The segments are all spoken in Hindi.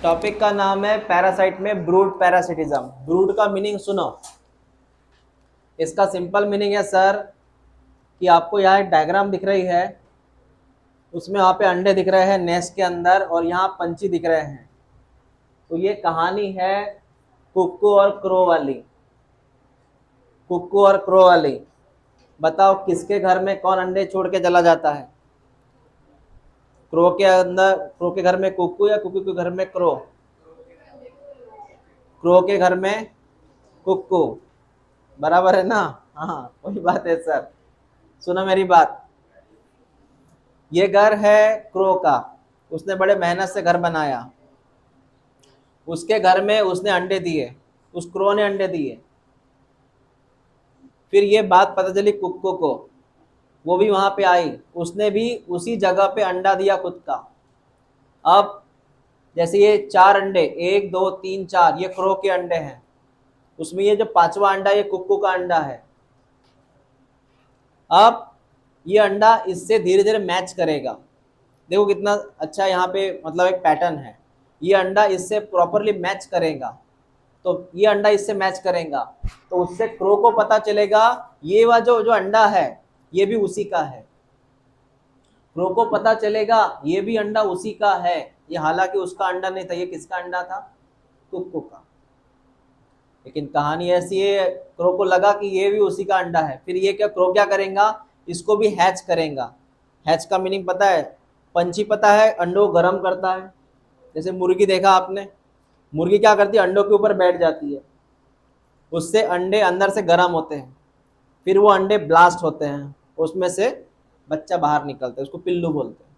टॉपिक का नाम है पैरासाइट में ब्रूड पैरासिटिज्म। ब्रूड का मीनिंग सुनो। इसका सिंपल मीनिंग है सर कि आपको यहाँ एक डायग्राम दिख रही है, उसमें वहाँ पे अंडे दिख रहे हैं नेस्ट के अंदर और यहाँ पंछी दिख रहे हैं। तो ये कहानी है कुक्कू और क्रो वाली। कुक्कू और क्रो वाली। बताओ किसके घर में कौन अंडे छोड़ के चला जाता है? क्रो के घर में कुक्कू या कुक्कू के घर में क्रो? क्रो के घर में कुक्कू। बराबर है ना? हाँ वही बात है सर। सुनो मेरी बात। ये घर है क्रो का, उसने बड़े मेहनत से घर बनाया। उसके घर में उसने अंडे दिए, उस क्रो ने अंडे दिए। फिर ये बात पता चली कुक्कू को, वो भी वहां पे आई, उसने भी उसी जगह पे अंडा दिया खुद का। अब जैसे ये 4 अंडे, 1 2 3 4, ये क्रो के अंडे हैं। उसमें ये जो 5वां अंडा ये कुक्कू का अंडा है। अब ये अंडा इससे धीरे धीरे मैच करेगा। देखो कितना अच्छा यहाँ पे मतलब एक पैटर्न है। ये अंडा इससे प्रॉपरली मैच करेगा, तो ये अंडा इससे मैच करेगा, तो उससे क्रो को पता चलेगा ये वाला जो जो अंडा है ये भी उसी का है। क्रो को पता चलेगा ये भी अंडा उसी का है। ये हालांकि उसका अंडा नहीं था, ये किसका अंडा था? कुक्कू का। लेकिन कहानी ऐसी है, क्रो को लगा कि ये भी उसी का अंडा है। फिर ये क्या, क्रो क्या करेगा, इसको भी हैच करेगा। हैच का मीनिंग पता है? पंछी पता है अंडों को गर्म करता है। जैसे मुर्गी देखा आपने, मुर्गी क्या करती है, अंडों के ऊपर बैठ जाती है, उससे अंडे अंदर से गर्म होते हैं। फिर वो अंडे ब्लास्ट होते हैं, उसमें से बच्चा बाहर निकलता है, उसको पिल्लू बोलते हैं।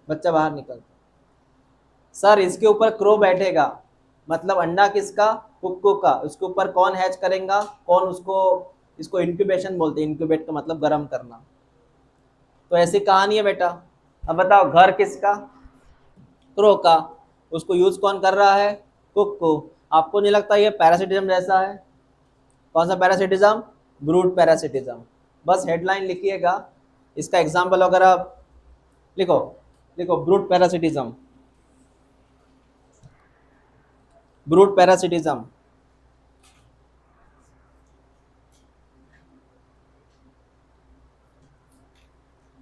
बच्चा बाहर निकलता है। सर इसके ऊपर क्रो बैठेगा, मतलब अंडा किसका? कुक्कू का। उसके ऊपर कौन हैच करेगा, कौन उसको, इसको इंक्यूबेशन बोलते हैं। इंक्यूबेट का मतलब गर्म करना। तो ऐसी कहानी है बेटा। अब बताओ घर किसका? क्रो का। उसको यूज कौन कर रहा है? कुक्कू। आपको नहीं लगता ये पैरासिटिज्म जैसा है? कौन सा पैरासिटिज्म? Brood parasitism. बस हेडलाइन लिखिएगा, इसका एग्जाम्पल वगैरह लिखो। लिखो ब्रूड पैरासिटिज्म। ब्रूड पैरासिटिज्म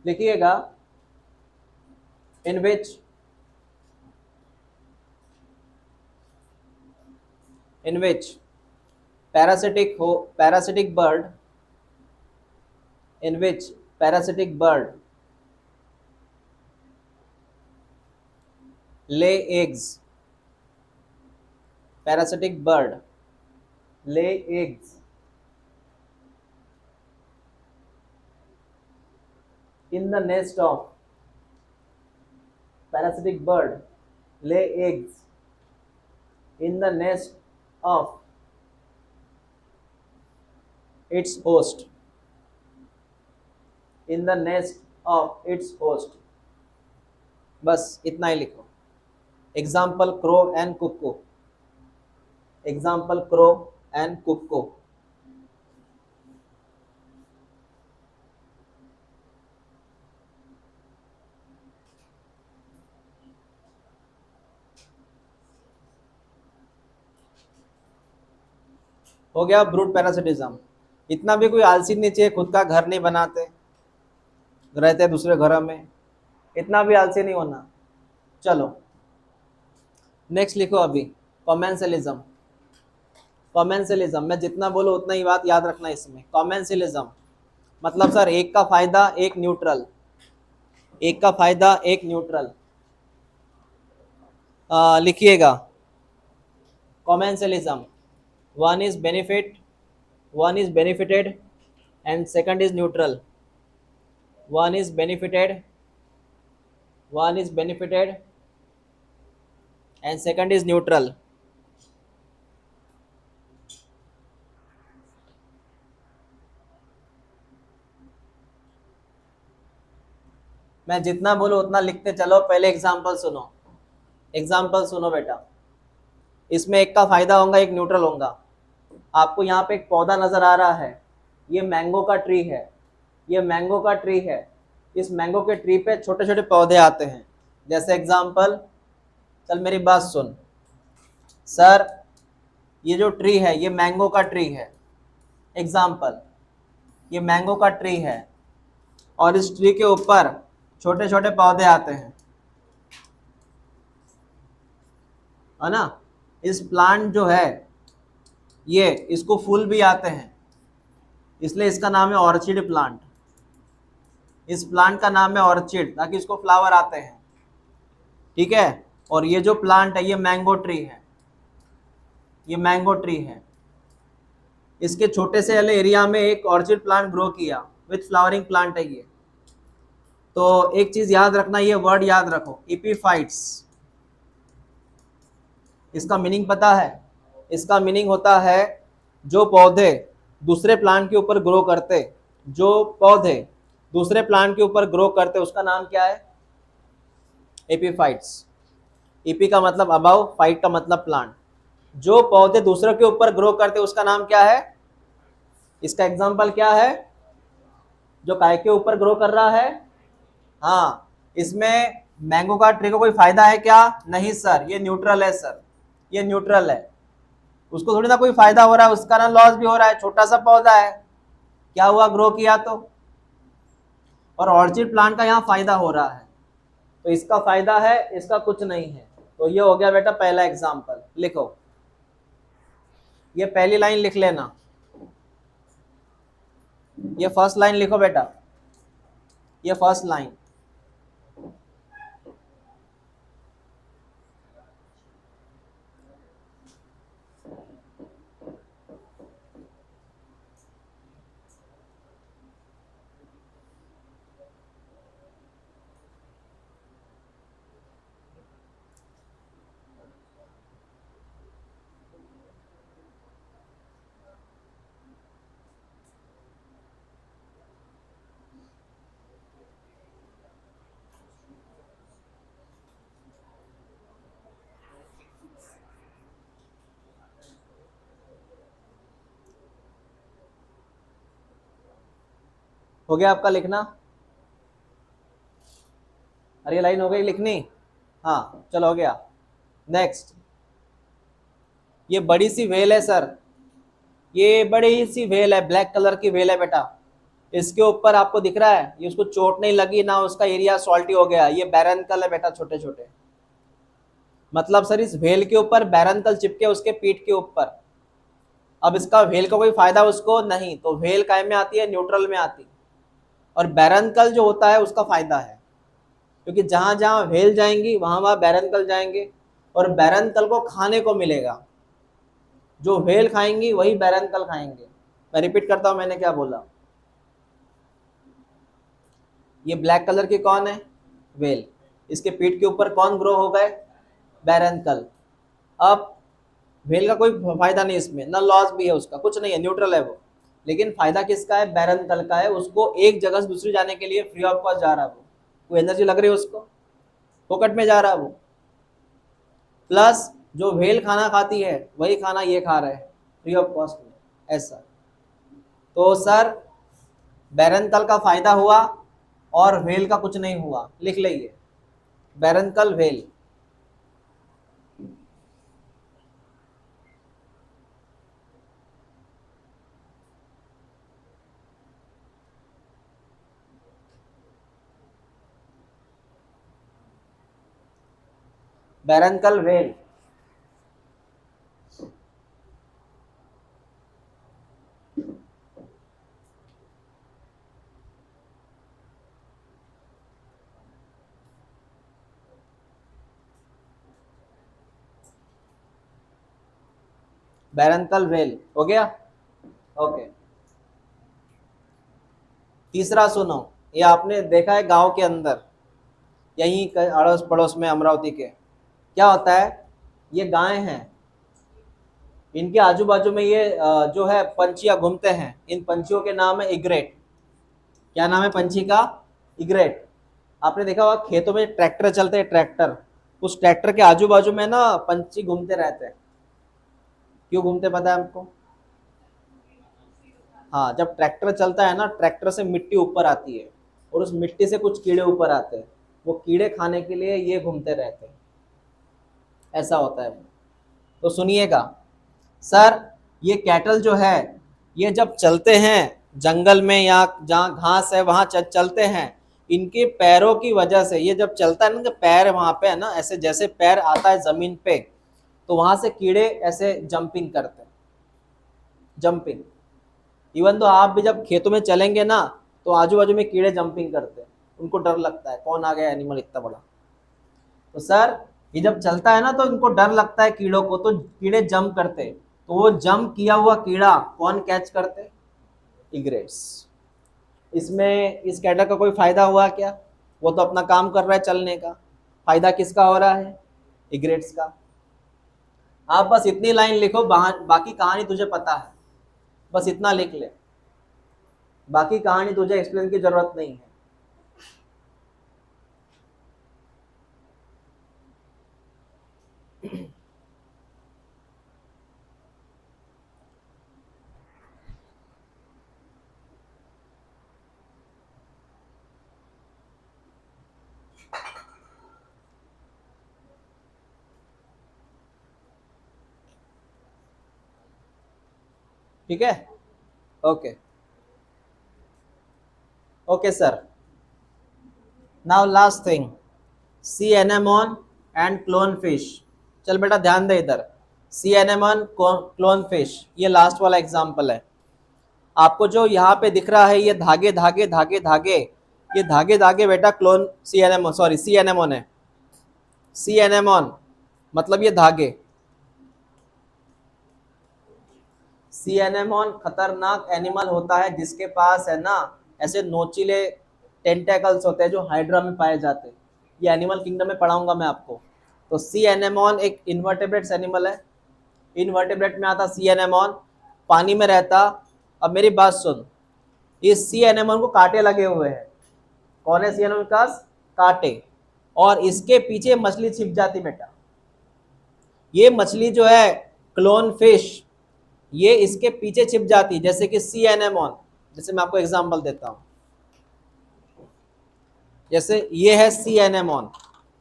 लिखिएगा। इन विच in which parasitic bird in which parasitic bird lay eggs. Parasitic bird lay eggs in the nest of parasitic bird lay eggs in the nest of its host. In the nest of its host. बस इतना ही लिखो। Example crow and cuckoo. Example crow and cuckoo. हो गया ब्रूड पैरासिटिज्म। इतना भी कोई आलसी नहीं चाहिए, खुद का घर नहीं बनाते, रहते दूसरे घरों में, इतना भी आलसी नहीं होना। चलो नेक्स्ट लिखो अभी, कॉमेंसलिज्म। कॉमेंसलिज्म मैं जितना बोलो उतना ही बात याद रखना इसमें। कॉमेंसलिज्म मतलब सर एक का फायदा एक न्यूट्रल। एक का फायदा एक न्यूट्रल। लिखिएगा commensalism. one is benefited and second is neutral. one is benefited one is benefited and second is neutral. मैं जितना बोलूं उतना लिखते चलो। पहले एग्जांपल सुनो। एग्जांपल सुनो बेटा। इसमें एक का फायदा होगा एक न्यूट्रल होगा। आपको यहाँ पे एक पौधा नजर आ रहा है, ये मैंगो का ट्री है। ये मैंगो का ट्री है। इस मैंगो के ट्री पे छोटे छोटे पौधे आते हैं। जैसे एग्जाम्पल, चल मेरी बात सुन सर, ये जो ट्री है ये मैंगो का ट्री है, एग्जाम्पल ये मैंगो का ट्री है, और इस ट्री के ऊपर छोटे छोटे पौधे आते हैं, है ना। इस प्लांट जो है ये, इसको फूल भी आते हैं, इसलिए इसका नाम है ऑर्चिड प्लांट। इस प्लांट का नाम है ऑर्चिड, ताकि इसको फ्लावर आते हैं, ठीक है। और ये जो प्लांट है ये मैंगो ट्री है, ये मैंगो ट्री है। इसके छोटे से वाले एरिया में एक ऑर्चिड प्लांट ग्रो किया, विथ फ्लावरिंग प्लांट है ये। तो एक चीज याद रखना, ये वर्ड याद रखो, इपीफाइट्स। इसका मीनिंग पता है? इसका मीनिंग होता है जो पौधे दूसरे प्लांट के ऊपर ग्रो करते, जो पौधे दूसरे प्लांट के ऊपर ग्रो करते, उसका नाम क्या है? एपीफाइट्स। ईपी का मतलब अबाव, फाइट का मतलब प्लांट। जो पौधे दूसरों के ऊपर ग्रो करते उसका नाम क्या है? इसका एग्जांपल क्या है? जो काय के ऊपर ग्रो कर रहा है। हाँ, इसमें मैंगो का ट्री को कोई फायदा है क्या? नहीं सर, ये न्यूट्रल है सर, ये न्यूट्रल है। उसको थोड़ी ना कोई फायदा हो रहा है, उसका ना लॉस भी हो रहा है, छोटा सा पौधा है, क्या हुआ ग्रो किया तो। और ऑर्चिड प्लांट का यहाँ फायदा हो रहा है, तो इसका फायदा है, इसका कुछ नहीं है। तो ये हो गया बेटा पहला एग्जाम्पल। लिखो, ये पहली लाइन लिख लेना, ये फर्स्ट लाइन लिखो बेटा, ये फर्स्ट लाइन। हो गया आपका लिखना? अरे ये लाइन हो गई लिखनी? हाँ चलो हो गया। नेक्स्ट, ये बड़ी सी वेल है सर, ये बड़ी सी वेल है, ब्लैक कलर की वेल है बेटा। इसके ऊपर आपको दिख रहा है, ये उसको चोट नहीं लगी ना, उसका एरिया सॉल्टी हो गया, ये बैरनकल है बेटा, छोटे छोटे। मतलब सर इस वेल के ऊपर बैरनकल चिपके उसके पीठ के ऊपर। अब इसका वेल का कोई फायदा उसको नहीं, तो वेल काय में आती है? न्यूट्रल में आती। और बैरनकल जो होता है उसका फायदा है, क्योंकि जहां जहां वेल जाएंगी वहां वहां बैरनकल जाएंगे, और बैरनकल को खाने को मिलेगा। जो वेल खाएंगी वही बैरनकल खाएंगे। मैं रिपीट करता हूं मैंने क्या बोला। ये ब्लैक कलर की कौन है? वेल। इसके पीठ के ऊपर कौन ग्रो हो गए? बैरनकल। अब वेल का कोई फायदा नहीं इसमें, ना लॉस भी है उसका, कुछ नहीं है, न्यूट्रल है वो। लेकिन फायदा किसका है? बैरनकल का है। उसको एक जगह से दूसरी जाने के लिए फ्री ऑफ कॉस्ट जा रहा है वो, कोई एनर्जी लग रही है उसको, फोकट में जा रहा है वो। प्लस जो वेल खाना खाती है वही खाना ये खा रहे हैं फ्री ऑफ कॉस्ट में, ऐसा। तो सर बैरनकल का फायदा हुआ और वेल का कुछ नहीं हुआ, लिख लीजिए, बैरनकल वेल। बैरनकल वेल। बैरनकल वेल हो गया। ओके, तीसरा सुनो, ये आपने देखा है गांव के अंदर, यहीं अड़ोस पड़ोस में अमरावती के, क्या होता है, ये गायें हैं, इनके आजू बाजू में ये जो है पंछियां घूमते हैं। इन पंछियों के नाम है इग्रेट। क्या नाम है पंछी का? इग्रेट। आपने देखा होगा खेतों में ट्रैक्टर चलते हैं, ट्रैक्टर, उस ट्रैक्टर के आजू बाजू में ना पंछी घूमते रहते हैं। क्यों घूमते पता है हमको? हाँ, जब ट्रैक्टर चलता है ना, ट्रैक्टर से मिट्टी ऊपर आती है, और उस मिट्टी से कुछ कीड़े ऊपर आते हैं, वो कीड़े खाने के लिए ये घूमते रहते हैं, ऐसा होता है। तो सुनिएगा सर, ये कैटल जो है ये जब चलते हैं जंगल में या जहाँ घास है वहां चलते हैं, इनके पैरों की वजह से, ये जब चलता है ना, इनके पैर वहां पे है ना, ऐसे जैसे पैर आता है जमीन पे, तो वहां से कीड़े ऐसे जंपिंग करते हैं, जंपिंग। इवन तो आप भी जब खेतों में चलेंगे ना, तो आजू बाजू में कीड़े जंपिंग करते हैं, उनको डर लगता है कौन आ गया एनिमल इतना बड़ा। तो सर ये जब चलता है ना तो इनको डर लगता है कीड़ों को, तो कीड़े जंप करते, तो वो जंप किया हुआ कीड़ा कौन कैच करते? इग्रेट्स। इसमें इस कैटर का कोई फायदा हुआ क्या? वो तो अपना काम कर रहा है चलने का, फायदा किसका हो रहा है? इग्रेट्स का। आप बस इतनी लाइन लिखो, बाकी कहानी तुझे पता है, बस इतना लिख ले, बाकी कहानी तुझे एक्सप्लेन की जरूरत नहीं है। ठीक है, okay okay sir. Now last thing, sea anemone and clown fish. चल बेटा ध्यान दे इधर, सी एनेमोन क्लोन फिश, ये लास्ट वाला एग्जाम्पल है। आपको जो यहाँ पे दिख रहा है ये धागे धागे धागे धागे, ये धागे धागे बेटा क्लोन सी एनेमोन, सॉरी सी एनेमोन है। सी एनेमोन मतलब ये धागे। सी एनेमोन खतरनाक एनिमल होता है जिसके पास है ना ऐसे नोचीले टेंटेकल्स होते हैं जो हाइड्रा में पाए जाते हैं। ये एनिमल किंगडम में पढ़ाऊंगा मैं आपको। तो सी एनेमोन एक इन्वर्टेब्रेट्स एनिमल है, इन्वर्टेब्रेट में आता सी एनेमोन, पानी में रहता। अब मेरी बात सुन, इस सी एनेमोन को कांटे लगे हुए हैं। कौन है सी एनेमोन के पास? कांटे। और इसके पीछे मछली छिप जाती बेटा। ये मछली जो है क्लोन फिश, ये इसके पीछे छिप जाती, जैसे कि सी एनेमोन। जैसे मैं आपको एग्जांपल देता हूं, जैसे ये है सी एनेमोन,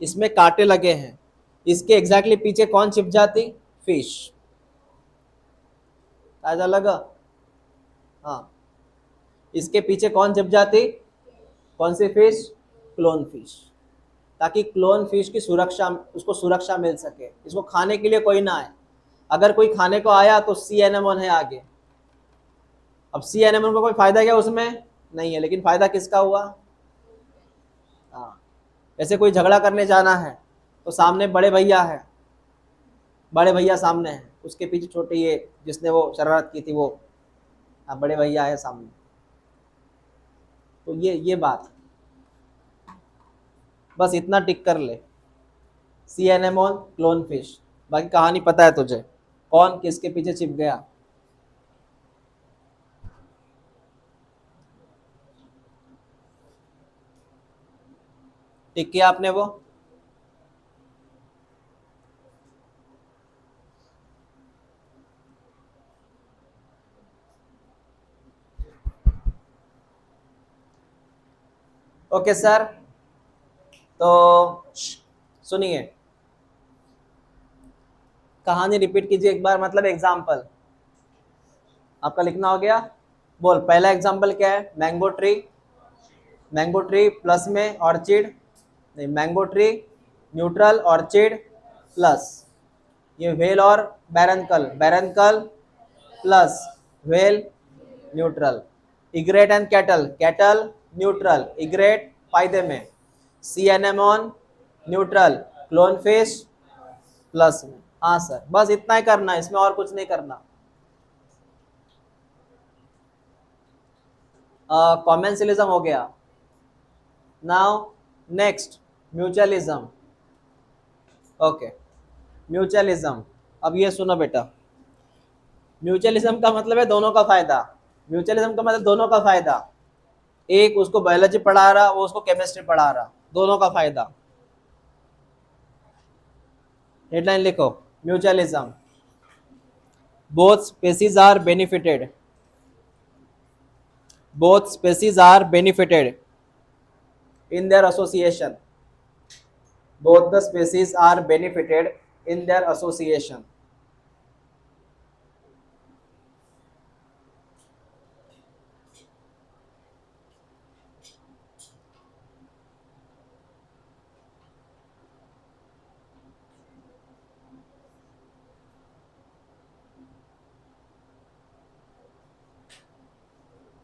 इसमें कांटे लगे हैं, इसके एग्जैक्टली पीछे कौन छिप जाती? फिश। ताजा लगा? हाँ, इसके पीछे कौन छिप जाती? कौन सी फिश? Clown fish. ताकि क्लोन फिश की सुरक्षा, उसको सुरक्षा मिल सके, इसको खाने के लिए कोई ना आए। अगर कोई खाने को आया तो सी एनेमोन है आगे। अब सी एनेमोन को कोई फायदा क्या उसमें? नहीं है, लेकिन फायदा किसका हुआ? हाँ, जैसे कोई झगड़ा करने जाना है तो सामने बड़े भैया है, बड़े भैया सामने हैं, उसके पीछे छोटे ये जिसने वो शरारत की थी वो, हाँ बड़े भैया है सामने। तो ये बात, बस इतना टिक कर ले, सी एनेमोन क्लोन फिश। बाकी कहानी पता है तुझे, कौन किसके पीछे छिप गया। टिक किया आपने वो? ओके सर, तो सुनिए, कहानी रिपीट कीजिए एक बार, मतलब एग्जाम्पल आपका लिखना हो गया। बोल, पहला एग्जाम्पल क्या है? Mango tree, mango tree plus में ऑर्चिड, नहीं mango tree neutral orchid plus ये वेल और barnacle, barnacle plus whale neutral. Egret and cattle, cattle neutral, egret फायदे में, sea anemone neutral, clown fish plus में। हाँ सर, बस इतना ही करना है, इसमें और कुछ नहीं करना। कॉमेंसिलिज्म हो गया। Now next mutualism. Okay, mutualism. अब ये सुनो बेटा, म्यूचुअलिज्म का मतलब है दोनों का फायदा। म्यूचुअलिज्म का मतलब दोनों का फायदा, एक उसको बायोलॉजी पढ़ा रहा, वो उसको केमिस्ट्री पढ़ा रहा, दोनों का फायदा। हेडलाइन लिखो, mutualism, both species are benefited, both species are benefited in their association, both the species are benefited in their association.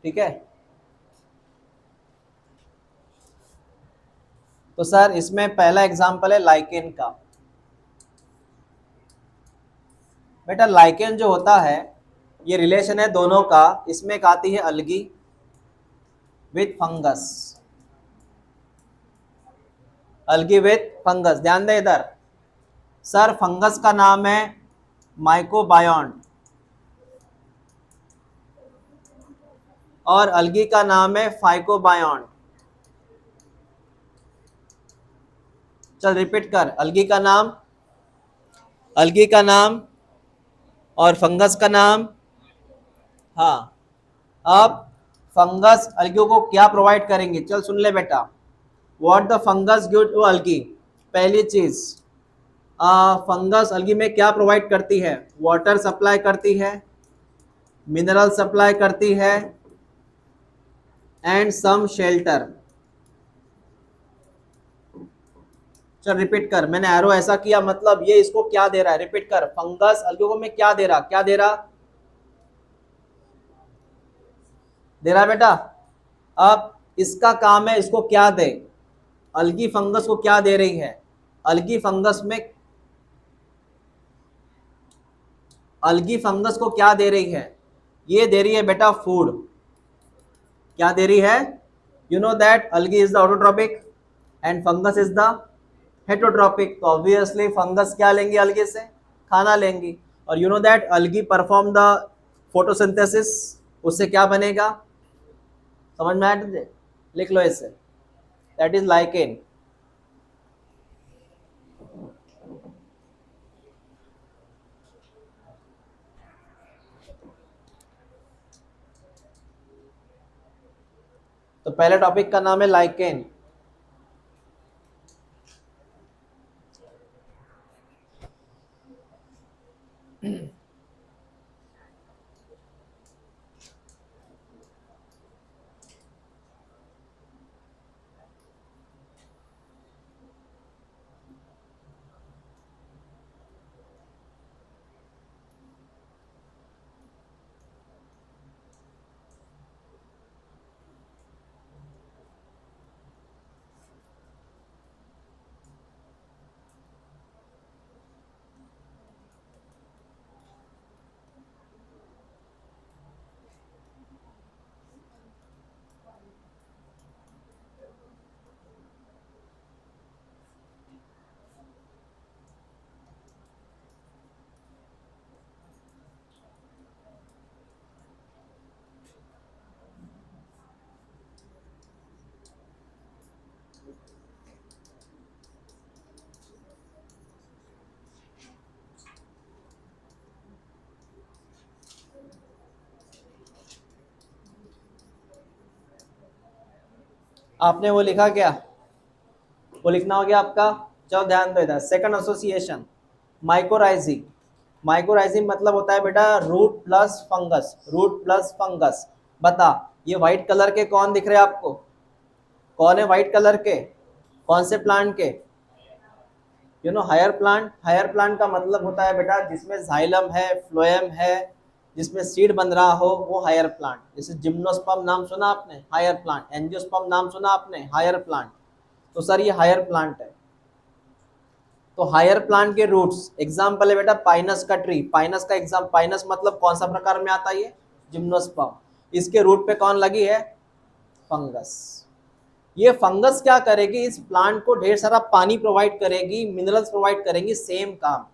ठीक है, तो सर इसमें पहला एग्जांपल है लाइकेन का। बेटा लाइकेन जो होता है ये रिलेशन है दोनों का, इसमें एक आती है अलगी विथ फंगस, अलगी विथ फंगस। ध्यान दे इधर, सर फंगस का नाम है माइकोबायोन और अलगी का नाम है फाइकोबायोन। चल रिपीट कर, अलगी का नाम और फंगस का नाम। हाँ, अब फंगस अलगी को क्या प्रोवाइड करेंगे, चल सुन ले बेटा। What the fungus give to algae, पहली चीज फंगस अलगी में क्या प्रोवाइड करती है, वाटर सप्लाई करती है, मिनरल सप्लाई करती है एंड सम शेल्टर। चल रिपीट कर, मैंने एरो ऐसा किया मतलब ये इसको क्या दे रहा है, रिपीट कर, फंगस अलगी को मैं क्या दे रहा, क्या दे रहा, दे रहा बेटा। अब इसका काम है इसको क्या दे, अलगी फंगस को क्या दे रही है, अलगी फंगस में, अलगी फंगस को क्या दे रही है, ये दे रही है बेटा फूड। क्या दे रही है, you know that algae is the autotrophic and fungus is the heterotrophic, तो ऑब्वियसली फंगस क्या लेंगी अलगी से, खाना लेंगी। और you know that algae perform the photosynthesis, उससे क्या बनेगा, समझ में आया तुझे, लिख लो इसे, दैट इज लाइकेन। तो पहले टॉपिक का नाम है लाइकेन। आपने वो लिखा क्या, वो लिखना हो गया आपका। चलो ध्यान दो इधर, सेकंड एसोसिएशन माइकोराइजी। माइकोराइजी मतलब होता है बेटा root plus fungus, root plus fungus. बता ये व्हाइट कलर के कौन दिख रहे हैं आपको, कौन है व्हाइट कलर के, कौन से प्लांट के, you know higher plant. Higher plant का मतलब होता है बेटा जिसमें जाइलम है, फ्लोएम है, जिसमें सीड बन रहा हो, वो हायर प्लांट। जैसे जिम्नोस्पर्म नाम सुना आपने, हायर प्लांट, एंजियोस्पर्म नाम सुना आपने, हायर प्लांट। तो सर ये हायर प्लांट है। तो हायर प्लांट के रूट्स एग्जाम्पल है बेटा पाइनस का ट्री, पाइनस का एग्जाम, पाइनस मतलब कौन सा प्रकार में आता है ये, जिम्नोस्पर्म। इसके रूट पे कौन लगी है, फंगस। ये फंगस क्या करेगी, इस प्लांट को ढेर सारा पानी प्रोवाइड करेगी, मिनरल्स प्रोवाइड करेंगी, सेम काम।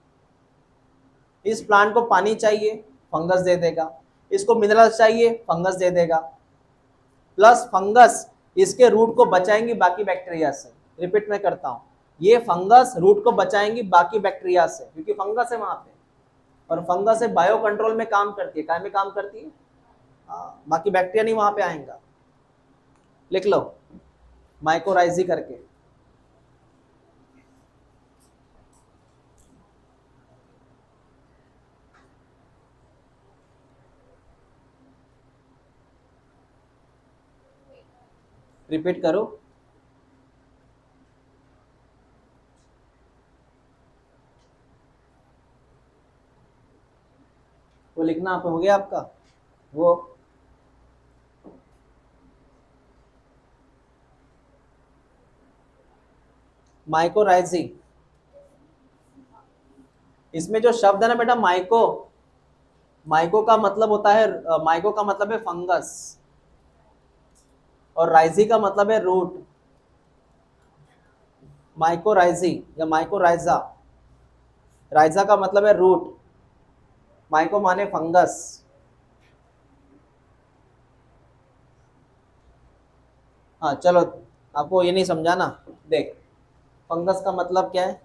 इस प्लांट को पानी चाहिए, फंगस दे देगा, इसको मिनरल्स चाहिए, फंगस दे देगा, प्लस फंगस इसके रूट को बचाएंगी बाकी बैक्टीरिया से। रिपीट में करता हूं, ये फंगस रूट को बचाएंगी बाकी बैक्टीरिया से, क्योंकि फंगस है वहां पे, और फंगस है बायो कंट्रोल में काम करती है, काय में काम करती है, बाकी बैक्टीरिया नहीं वहां पे आएगा। लिख लो माइकोराइजी करके। रिपीट करो। वो लिखना आप हो गया आपका वो। माइकोराइजी, इसमें जो शब्द है ना बेटा माइको, माइको का मतलब होता है माइको का मतलब है फंगस, और राइजी का मतलब है रूट। माइकोराइजी या माइकोराइजा, राइजा का मतलब है रूट, माइको माने फंगस। हाँ चलो, आपको ये नहीं समझा ना, देख फंगस का मतलब क्या है।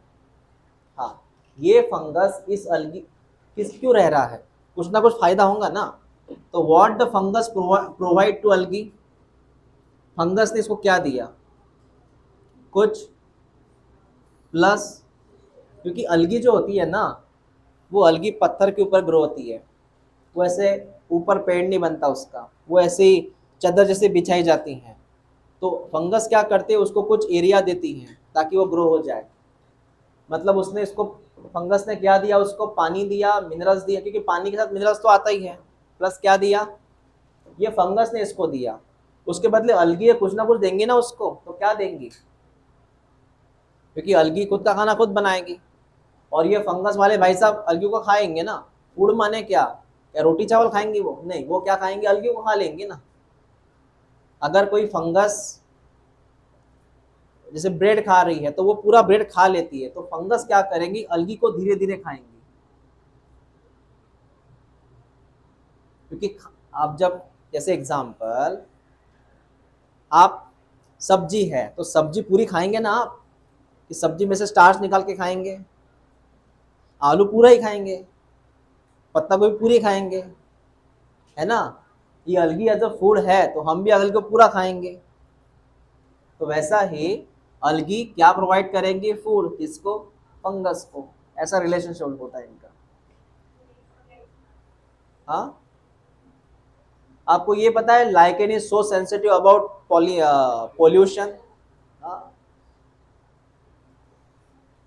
हाँ, ये फंगस इस अलगी किस क्यों रह रहा है, कुछ ना कुछ फायदा होगा ना। तो what the fungus provide to algae, fungus ने इसको क्या दिया, कुछ प्लस, क्योंकि अलगी जो होती है ना, वो अलगी पत्थर के ऊपर ग्रो होती है, वो ऐसे ऊपर पेड़ नहीं बनता उसका, वो ऐसे ही चादर जैसे बिछाई जाती हैं। तो फंगस क्या करते हैं, उसको कुछ एरिया देती हैं ताकि वो ग्रो हो जाए। मतलब उसने इसको, फंगस ने क्या दिया, उसको पानी दिया, मिनरल्स दिया, क्योंकि पानी के साथ मिनरल्स तो आता ही है, प्लस क्या दिया, ये फंगस ने इसको दिया। उसके बदले अलगी कुछ ना कुछ देंगे ना उसको, तो क्या देंगी, क्योंकि अलगी खुद का खाना खुद बनाएगी। और ये फंगस वाले भाई साहब अलगी को खाएंगे ना। फूड माने क्या, क्या रोटी चावल खाएंगे वो, नहीं, वो क्या खाएंगे, अलगी को खा लेंगे ना। अगर कोई फंगस जैसे ब्रेड खा रही है तो वो पूरा ब्रेड खा लेती है, तो फंगस क्या करेंगी, अलगी को धीरे धीरे खाएंगी। क्योंकि आप जब, जैसे एग्जाम्पल, आप सब्जी है तो सब्जी पूरी खाएंगे ना आप, कि सब्जी में से स्टार्च निकाल के खाएंगे, आलू पूरा ही खाएंगे, पत्ता गोभी पूरी खाएंगे, है ना। ये अलगी एज अ फूड है तो हम भी अलगी को पूरा खाएंगे। तो वैसा ही अलगी क्या प्रोवाइड करेंगे, फूड किसको, फंगस को। ऐसा रिलेशनशिप होता है इनका। हाँ, आपको ये पता है lichen is so sensitive about pollution.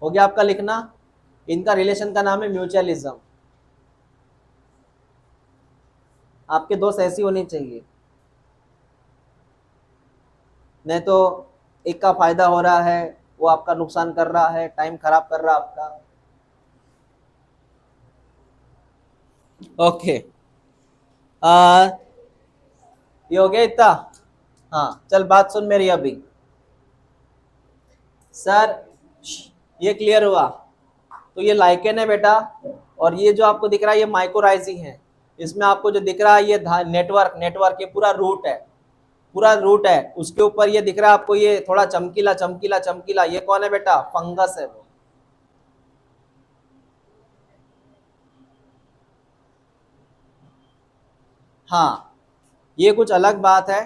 हो गया आपका लिखना। इनका रिलेशन का नाम है म्यूचुअलिज्म। आपके दोस्त ऐसी होनी चाहिए, नहीं तो एक का फायदा हो रहा है, वो आपका नुकसान कर रहा है, टाइम खराब कर रहा है आपका। ओके, ये हो गया इतना। हाँ चल, बात सुन मेरी अभी। सर ये क्लियर हुआ। तो ये लाइकेन है बेटा, और ये जो आपको दिख रहा है ये माइकोराइजी है। इसमें आपको जो दिख रहा है ये नेटवर्क, नेटवर्क ये पूरा रूट है, पूरा रूट है। उसके ऊपर ये दिख रहा है आपको, ये थोड़ा चमकीला चमकीला चमकीला, ये कौन है बेटा, फंगस है वो। हाँ, ये कुछ अलग बात है,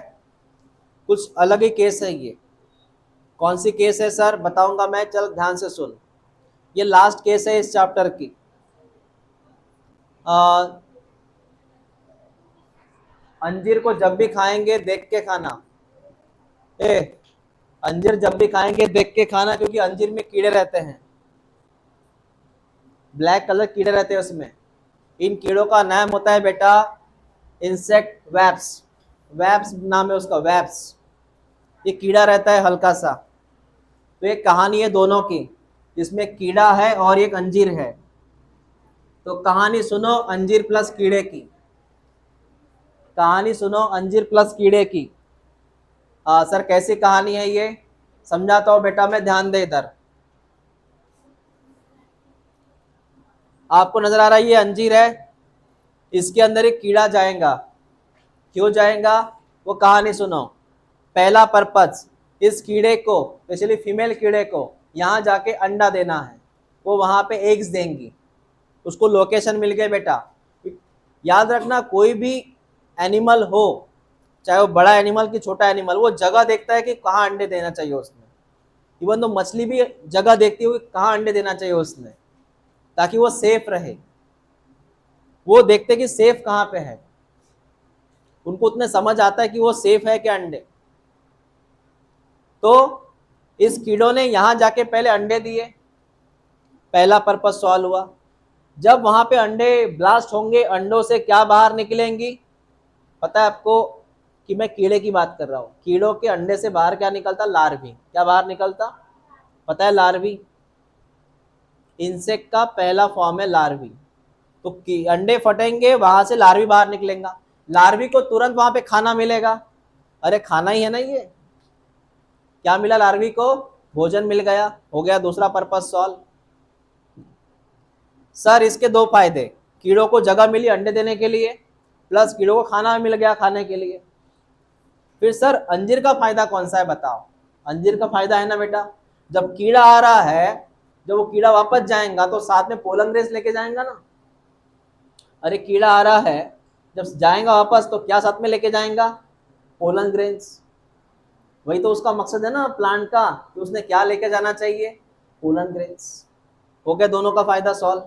कुछ अलग ही केस है ये। कौन सी केस है सर, बताऊंगा मैं, चल ध्यान से सुन। ये लास्ट केस है इस चैप्टर की। आ, अंजीर को जब भी खाएंगे देख के खाना। ए, अंजीर जब भी खाएंगे देख के खाना, क्योंकि अंजीर में कीड़े रहते हैं, ब्लैक कलर कीड़े रहते हैं उसमें। इन कीड़ों का नाम होता है बेटा इंसेक्ट वेब्स, वेब्स नाम है उसका, वेब्स। ये कीड़ा रहता है हल्का सा। तो एक कहानी है दोनों की, जिसमें कीड़ा है और एक अंजीर है। तो कहानी सुनो अंजीर प्लस कीड़े की, कहानी सुनो अंजीर प्लस कीड़े की। सर कैसी कहानी है ये, समझाता हूँ बेटा मैं, ध्यान दे इधर। आपको नजर आ रहा है ये अंजीर है, इसके अंदर एक कीड़ा जाएगा। क्यों जाएगा, वो कहानी सुनो। पहला पर्पज, इस कीड़े को, स्पेशली फीमेल कीड़े को यहाँ जाके अंडा देना है। वो वहां पे एग्स देंगी, उसको लोकेशन मिल गए बेटा। याद रखना, कोई भी एनिमल हो, चाहे वो बड़ा एनिमल की छोटा एनिमल, वो जगह देखता है कि कहाँ अंडे देना चाहिए उसने। इवन तो मछली भी जगह देखती हुई कहाँ अंडे देना चाहिए उसने, ताकि वो सेफ रहे। वो देखते कि सेफ कहाँ पे है, उनको उतने समझ आता है कि वो सेफ है क्या अंडे। तो इस कीड़ों ने यहां जाके पहले अंडे दिए, पहला पर्पस सॉल्व हुआ। जब वहां पे अंडे ब्लास्ट होंगे, अंडों से क्या बाहर निकलेंगी, पता है आपको कि मैं कीड़े की बात कर रहा हूं। कीड़ों के अंडे से बाहर क्या निकलता, लार्वी। क्या बाहर निकलता, पता है, लार्वी। इंसेक्ट का पहला फॉर्म है लार्वी। तो अंडे फटेंगे, वहां से लार्वी बाहर निकलेगा। लार्वी को तुरंत वहां पे खाना मिलेगा, अरे खाना ही है ना ये। क्या मिला लार्वी को, भोजन मिल गया, हो गया दूसरा पर्पस सॉल्व। सर इसके दो फायदे, कीड़ों को जगह मिली अंडे देने के लिए, प्लस कीड़ों को खाना मिल गया खाने के लिए। फिर सर अंजीर का फायदा कौन सा है बताओ। अंजीर का फायदा है ना बेटा, जब कीड़ा आ रहा है, जब वो कीड़ा वापस जाएगा तो साथ में पोलन ग्रेस लेके जाएगा ना। अरे कीड़ा आ रहा है, जब जाएगा वापस तो क्या साथ में लेके जाएगा, पोलन ग्रेन्स। वही तो उसका मकसद है ना प्लांट का, कि उसने क्या लेके जाना चाहिए, पोलन ग्रेन्स। हो गया दोनों का फायदा सॉल्व।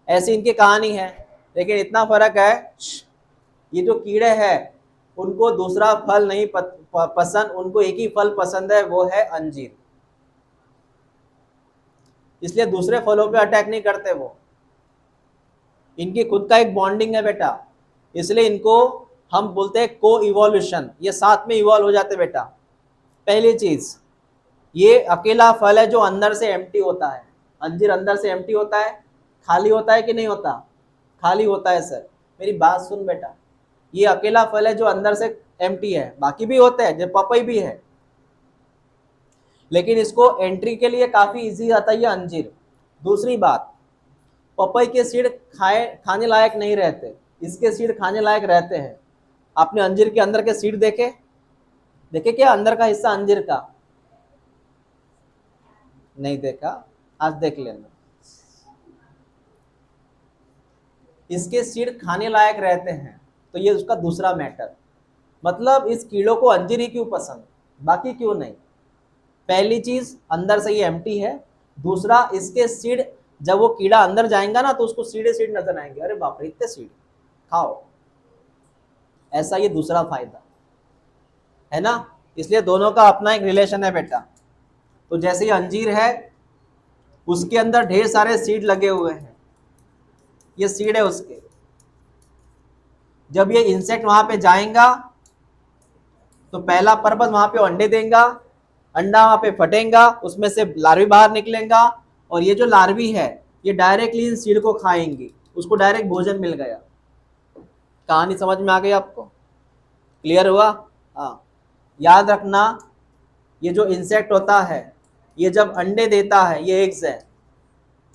ऐसी इनकी कहानी है, लेकिन इतना फर्क है, ये जो कीड़े हैं उनको दूसरा फल नहीं पसंद, उनको एक ही फल पसंद है, वो है अंजीर। इसलिए दूसरे फलों पे अटैक नहीं करते वो, इनकी खुद का एक बॉन्डिंग है बेटा। इसलिए इनको हम बोलते हैं को इवोल्यूशन, ये साथ में इवॉल्व हो जाते बेटा। पहली चीज, ये अकेला फल है जो अंदर से एम्प्टी होता है। अंजीर अंदर से एम्प्टी होता है, खाली होता है कि नहीं होता, खाली होता है सर। मेरी बात सुन बेटा, ये अकेला फल है जो अंदर से एम्प्टी है, बाकी भी होते हैं, जब पपई भी है, लेकिन इसको एंट्री के लिए काफी इजी आता है ये अंजीर। दूसरी बात, पपई के सीड खाने लायक नहीं रहते, इसके सीड खाने लायक रहते हैं। आपने अंजीर के अंदर के सीड देखे, देखे क्या अंदर का हिस्सा अंजीर का, नहीं देखा, आज देख लेना। इसके सीड खाने लायक रहते हैं, तो ये उसका दूसरा मैटर। मतलब इस कीड़ों को अंजीर ही क्यों पसंद, बाकी क्यों नहीं। पहली चीज अंदर से ये एम्प्टी है, दूसरा इसके सीड, जब वो कीड़ा अंदर जाएगा ना तो उसको सीधे सीड नजर आएंगे, अरे बाप रे इतने सीड, खाओ। ऐसा ये दूसरा फायदा है ना। इसलिए दोनों का अपना एक रिलेशन है बेटा। तो जैसे ये अंजीर है, उसके अंदर ढेर सारे सीड लगे हुए हैं, ये सीड है उसके। जब ये इंसेक्ट वहां पे जाएगा तो पहला पर्पस वहां पे अंडे देगा, अंडा वहां पे फटेगा, उसमें से लार्वी बाहर निकलेगा, और ये जो लार्वी है ये डायरेक्टली इन सीड को खाएंगी, उसको डायरेक्ट भोजन मिल गया। कहानी समझ में आ गई आपको, क्लियर हुआ। हाँ, याद रखना, ये जो इंसेक्ट होता है ये जब अंडे देता है, ये एग्स है,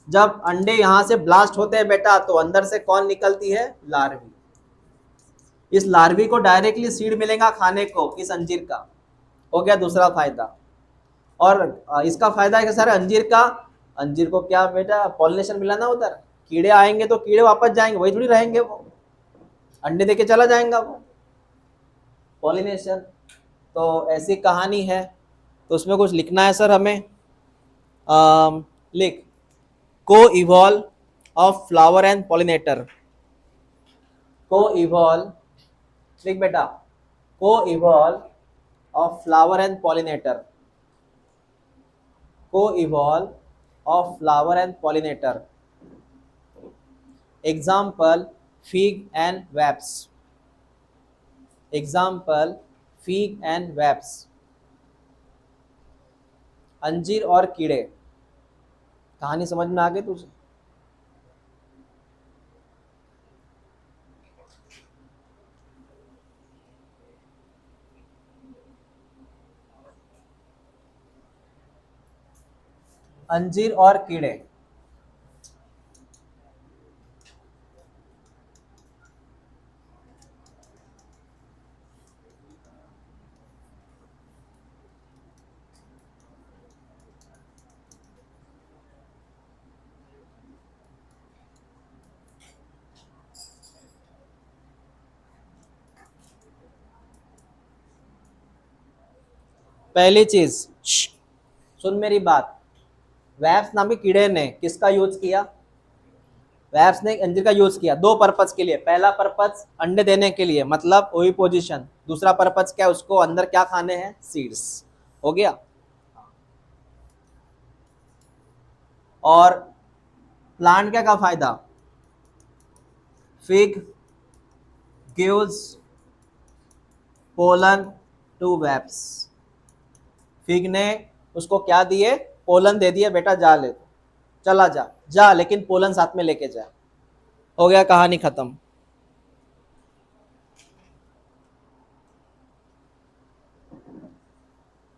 जब अंडे यहां से ब्लास्ट होते हैं बेटा तो अंदर से कौन निकलती है, लार्वी। इस लार्वी को डायरेक्टली सीड मिलेगा खाने को, किस अंजीर का। हो गया दूसरा फायदा। और इसका फायदा है कि सर अंजीर का, अंजीर को क्या बेटा पॉलिनेशन मिला ना, उधर कीड़े आएंगे तो कीड़े वापस जाएंगे, वही थोड़ी रहेंगे, वो अंडे देके चला जाएगा वो, पॉलिनेशन। तो ऐसी कहानी है। तो उसमें कुछ लिखना है सर हमें, लिख coevolve of flower and pollinator. Coevolve, लिख बेटा, coevolve of flower and pollinator, coevolve of flower and pollinator. Example fig and wasps, example fig and wasps. अंजीर और कीड़े, कहानी समझ में आ गई तुझे। अंजीर और कीड़े, पहली चीज सुन मेरी बात, वैप्स नाम के कीड़े ने किसका यूज किया, वैप्स ने अंजीर का यूज किया दो पर्पस के लिए। पहला पर्पस अंडे देने के लिए, मतलब वही पोजीशन। दूसरा पर्पस क्या है, उसको अंदर क्या खाने हैं, सीड्स। हो गया। और प्लांट क्या का फायदा? Fig gives pollen to webs. Fig ने उसको क्या दिए? पोलन दे दिए, बेटा जा ले, चला जा जा, लेकिन पोलन साथ में लेके जा। हो गया, कहानी खत्म।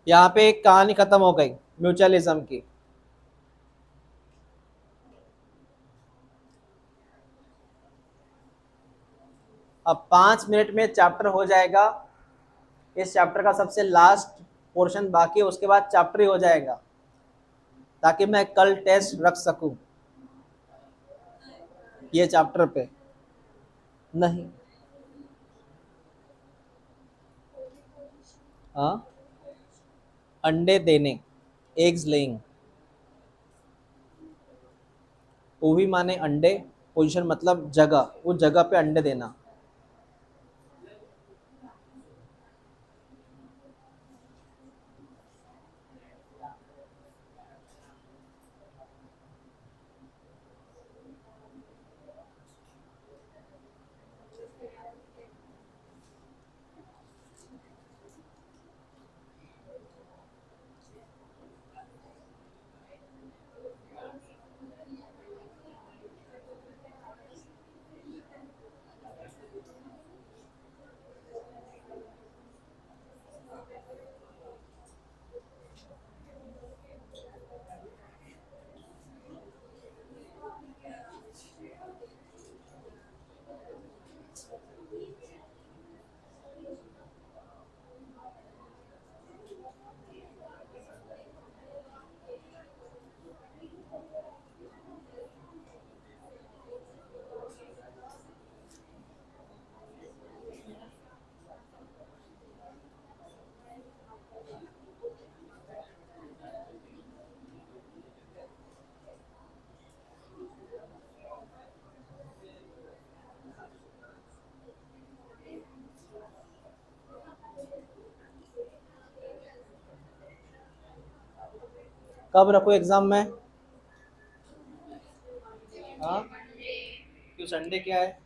यहाँ पे एक कहानी खत्म हो गई म्यूचुअलिज्म की। अब 5 मिनट में चैप्टर हो जाएगा। इस चैप्टर का सबसे लास्ट पोर्शन बाकी है, उसके बाद चैप्टर ही हो जाएगा, ताकि मैं कल टेस्ट रख सकूं ये चैप्टर पे। नहीं। हाँ, अंडे देने, एग्स लेइंग। ओवी माने अंडे, पोजीशन मतलब जगह, उस जगह पे अंडे देना। कब रखो एग्जाम में? हाँ, क्यों, संडे क्या है?